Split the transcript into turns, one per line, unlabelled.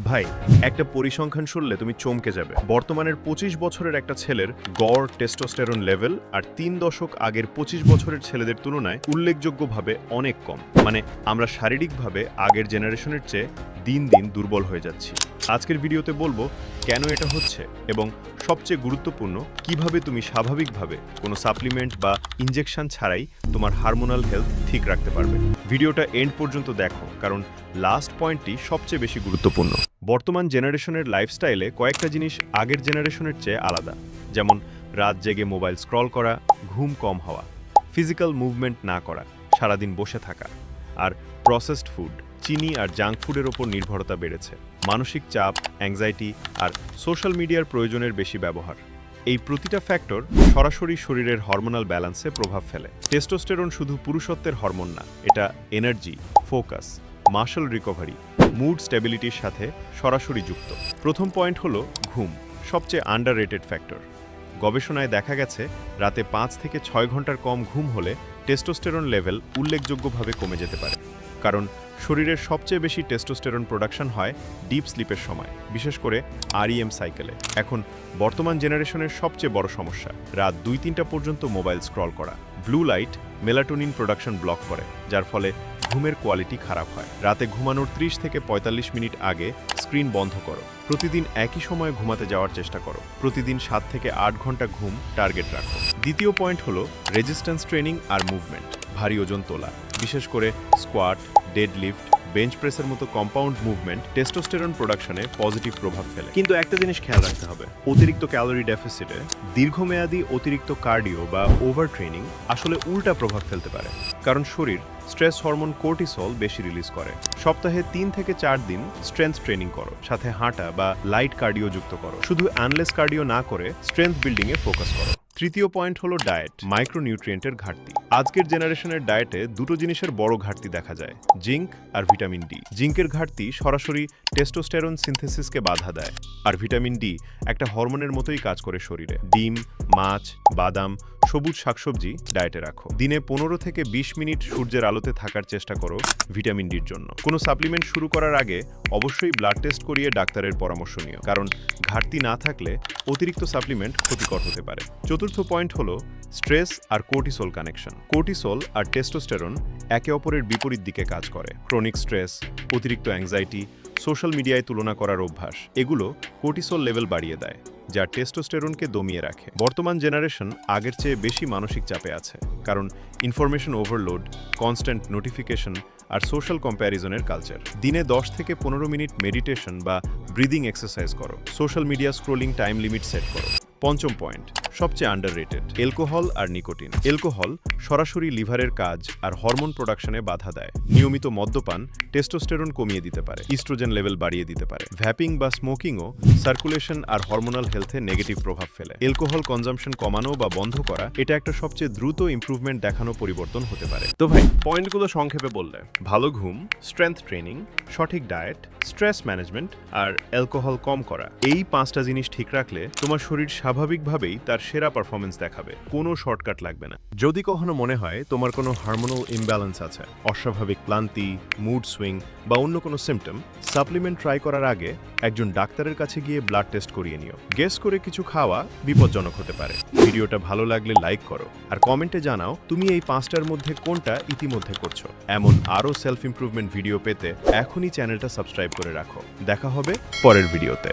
ভাই, একটা পরিসংখ্যান শুনলে তুমি চমকে যাবে। বর্তমানের ২৫ বছরের একটা ছেলের গড় টেস্টোস্টেরন লেভেল আর ৩ দশক আগের ২৫ বছরের ছেলেদের তুলনায় উল্লেখযোগ্যভাবে অনেক কম। মানে আমরা শারীরিকভাবে আগের জেনারেশনের চেয়ে দিন দিন দুর্বল হয়ে যাচ্ছি। আজকের ভিডিওতে বলবো কেন এটা হচ্ছে এবং সবচেয়ে গুরুত্বপূর্ণ কিভাবে তুমি স্বাভাবিকভাবে কোনো সাপ্লিমেন্ট বা ইনজেকশন ছাড়াই তোমার হারমোনাল হেলথ ঠিক রাখতে পারবে। ভিডিওটা এন্ড পর্যন্ত দেখো, কারণ লাস্ট পয়েন্টটি সবচেয়ে বেশি গুরুত্বপূর্ণ। বর্তমান জেনারেশনের লাইফস্টাইলে কয়েকটা জিনিস আগের জেনারেশনের চেয়ে আলাদা, যেমন রাত জেগে মোবাইল স্ক্রল করা, ঘুম কম হওয়া, ফিজিক্যাল মুভমেন্ট না করা, সারাদিন বসে থাকা, আর প্রসেসড ফুড, চিনি আর জাঙ্ক ফুডের ওপর নির্ভরতা বেড়েছে। মানসিক চাপ, অ্যাংজাইটি আর সোশ্যাল মিডিয়ার প্রয়োজনের বেশি ব্যবহার, এই প্রতিটা ফ্যাক্টর সরাসরি শরীরের হরমোনাল ব্যালেন্সে প্রভাব ফেলে। টেস্টোস্টেরন শুধু পুরুষত্বের হরমোন না, এটা energy, focus, muscle recovery, mood স্টেবিলিটির সাথে সরাসরি যুক্ত। প্রথম পয়েন্ট হলো ঘুম, সবচেয়ে আন্ডাররেটেড ফ্যাক্টর। গবেষণায় দেখা গেছে রাতে ৫ থেকে ৬ ঘন্টার কম ঘুম হলে টেস্টোস্টেরন লেভেল উল্লেখযোগ্যভাবে কমে যেতে পারে। কারণ শরীরের সবচেয়ে বেশি টেস্টোস্টেরন প্রোডাকশন হয় ডিপ স্লিপের সময়, বিশেষ করে REM সাইকেলে। এখন বর্তমান জেনারেশনের সবচেয়ে বড় সমস্যা রাত ২-৩টা পর্যন্ত মোবাইল স্ক্রল করা। Blue light melatonin production block করে, যার ফলে ঘুমের কোয়ালিটি খারাপ হয়। রাতে ঘুমানোর ৩০ থেকে ৪৫ মিনিট আগে স্ক্রিন বন্ধ করো। প্রতিদিন একই সময়ে ঘুমাতে যাওয়ার চেষ্টা করো। প্রতিদিন ৭ থেকে ৮ ঘন্টা ঘুম টার্গেট রাখো। দ্বিতীয় পয়েন্ট হলো রেজিস্ট্যান্স ট্রেনিং আর মুভমেন্ট, ভারী ওজন তোলা, বিশেষ করে স্কোয়াট, ডেডলিফট, বেঞ্চ প্রেসের মতো কম্পাউন্ড মুভমেন্ট টেস্টোস্টেরন প্রোডাকশনে পজিটিভ প্রভাব ফেলে। কিন্তু একটা জিনিস খেয়াল রাখতে হবে, অতিরিক্ত ক্যালোরি ডেফিসিটে দীর্ঘমেয়াদী অতিরিক্ত কার্ডিও বা ওভার ট্রেনিং আসলে উল্টা প্রভাব ফেলতে পারে। কারণ শরীর স্ট্রেস হরমোন কর্টিসল বেশি রিলিজ করে। সপ্তাহে ৩ থেকে ৪ দিন স্ট্রেংথ ট্রেনিং করো, সাথে হাঁটা বা লাইট কার্ডিও যুক্ত করো। শুধু অ্যানলেস কার্ডিও না করে স্ট্রেংথ বিল্ডিং এ ফোকাস করো। তৃতীয় পয়েন্ট হলো ডায়েট, মাইক্রোনিউট্রিয়েন্টের ঘাটতি। আজকের জেনারেশনের ডায়েটে দুটো জিনিসের বড় ঘাটতি দেখা যায়, জিঙ্ক আর ভিটামিন ডি। জিঙ্কের ঘাটতি সরাসরি টেস্টোস্টেরন সিনথেসিসকে বাধা দেয়, আর ভিটামিন ডি একটা হরমোনের মতোই কাজ করে শরীরে। ডিম, মাছ, বাদাম, সবুজ শাকসবজি ডায়েটে রাখো। দিনে ১৫ থেকে ২০ মিনিট সূর্যের আলোতে থাকার চেষ্টা করো ভিটামিন ডির জন্য। কোনো সাপ্লিমেন্ট শুরু করার আগে অবশ্যই ব্লাড টেস্ট করিয়ে ডাক্তারের পরামর্শ নিও, কারণ ঘাটতি না থাকলে অতিরিক্ত সাপ্লিমেন্ট ক্ষতিকর হতে পারে। চতুর্থ পয়েন্ট হলো স্ট্রেস আর কোর্টিসল কানেকশন। কোর্টিসল আর টেস্টোস্টেরন একে অপরের বিপরীত দিকে কাজ করে। ক্রনিক স্ট্রেস, অতিরিক্ত অ্যাংজাইটি, সোশ্যাল মিডিয়ায় তুলনা করার অভ্যাস, এগুলো কোর্টিসল লেভেল বাড়িয়ে দেয়, যা টেস্টোস্টেরনকে দমিয়ে রাখে। বর্তমান জেনারেশন আগের চেয়ে বেশি মানসিক চাপে আছে, কারণ ইনফরমেশন ওভারলোড, কনস্ট্যান্ট নোটিফিকেশন আর সোশ্যাল কম্প্যারিজনের কালচার। দিনে ১০ থেকে ১৫ মিনিট মেডিটেশন বা ব্রিদিং এক্সারসাইজ করো। Social media scrolling time limit set করো। পঞ্চম পয়েন্ট, সবচেয়ে আন্ডাররেটেড, অ্যালকোহল আর নিকোটিন। অ্যালকোহল সরাসরি লিভারের কাজ আর হরমোন প্রোডাকশনে বাধা দেয়। নিয়মিত মদ্যপান টেস্টোস্টেরন কমিয়ে দিতে পারে, ইস্ট্রোজেন লেভেল বাড়িয়ে দিতে পারে। ভ্যাপিং বা স্মোকিংও সার্কুলেশন আর হরমোনাল হেলথে নেগেটিভ প্রভাব ফেলে। অ্যালকোহল কনজাম্পশন কমানো বা বন্ধ করা, এটা একটা সবচেয়ে দ্রুত ইমপ্রুভমেন্ট দেখানো পরিবর্তন হতে পারে। তো ভাই, পয়েন্টগুলো সংক্ষেপে বললে, ভালো ঘুম, স্ট্রেংথ ট্রেনিং, সঠিক ডায়েট, স্ট্রেস ম্যানেজমেন্ট আর অ্যালকোহল কম করা, এই 5টা জিনিস ঠিক রাখলে তোমার শরীর স্বাভাবিকভাবেই তার সেরা পারফরমেন্স দেখাবে। কোনো শর্টকাট লাগবে না। যদি কখনো মনে হয় তোমার কোনো হারমোনাল ইমব্যালেন্স আছে, অস্বাভাবিক ক্লান্তি, মুড সুইং বা অন্য কোনো সিমটম, সাপ্লিমেন্ট ট্রাই করার আগে একজন ডাক্তারের কাছে গিয়ে ব্লাড টেস্ট করিয়ে নিও। গেস করে কিছু খাওয়া বিপজ্জনক হতে পারে। ভিডিওটা ভালো লাগলে লাইক করো আর কমেন্টে জানাও তুমি এই 5টার মধ্যে কোনটা ইতিমধ্যে করছো। এমন আরও সেলফ ইমপ্রুভমেন্ট ভিডিও পেতে এখনই চ্যানেলটা সাবস্ক্রাইব করে রাখো। দেখা হবে পরের ভিডিওতে।